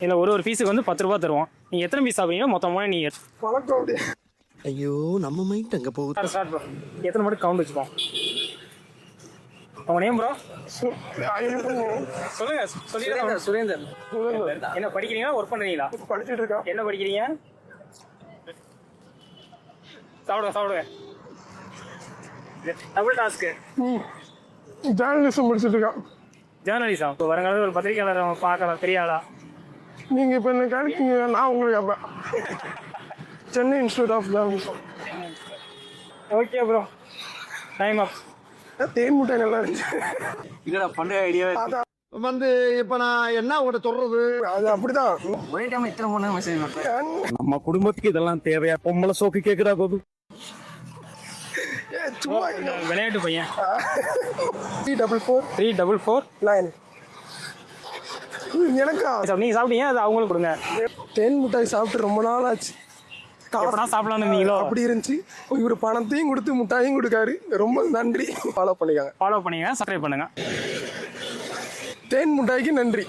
இதில் ஒரு பீஸுக்கு வந்து 10 ரூபா தருவோம். நீங்கள் எத்தனை பீஸ் சாப்பிட்றீங்களோ மொத்தமாக நீங்கள் பழக்கம் அப்படியே. ஐயோ நம்ம மைண்ட் அங்கே போகுது. Start bro. எத்தனை மட்டும் கவுண்ட் வச்சுப்போம். உங்கள் நேம் ப்ரோ? சொல்லுங்க. சுரேந்தர். என்ன படிக்கிறீங்களா ஒர்க் பண்ணுறீங்களா? படிச்சுட்டு இருக்கா. என்ன படிக்கிறீங்க? சாப்பிடுங்க. Double task. ஜேர்னலிசம் முடிச்சுட்டு இருக்கான். ஜேர்னலிசம். இப்போ வருங்காலத்தில் ஒரு பத்திரிகையாளர் அவங்க பார்க்கலாம். தெரியாதா? நீங்கள் இப்போ என்ன கேட்குறீங்க, நான் உங்களுக்கு அப்போ Chennai institute of journalism. Okay bro, time up. தேன் முட்டை நல்லா இருந்துச்சு. இல்லைடா பண்டைய ஐடியாவே வந்து இப்போ நான் என்ன உங்கள்கிட்ட சொல்றது, அது அப்படிதான். ஒரே டைம் இத்தனை மணி நேரம் மெசேஜ் பண்ணுறேன். நம்ம குடும்பத்துக்கு இதெல்லாம் தேவையா? பொம்பளை சோக்கு கேட்குறா கோபு. சும்மா விளையாட்டு பையன். 34449 எனக்கா? நீங்கள் சாப்பிட்டீங்க, அது அவங்களுக்கு கொடுங்க. தேன் முட்டாய் சாப்பிட்டு ரொம்ப நாள் ஆச்சு. எப்படா சாப்பிடலான்னு இருந்தீங்களோ அப்படி இருந்துச்சு. இவர் பணத்தையும் கொடுத்து முட்டாயும் கொடுக்காரு. ரொம்ப நன்றி. ஃபாலோ பண்ணிக்கோங்க. ஃபாலோ பண்ணிங்க, சப்ஸ்கிரைப் பண்ணுங்க. தேன் முட்டாய்க்கு நன்றி.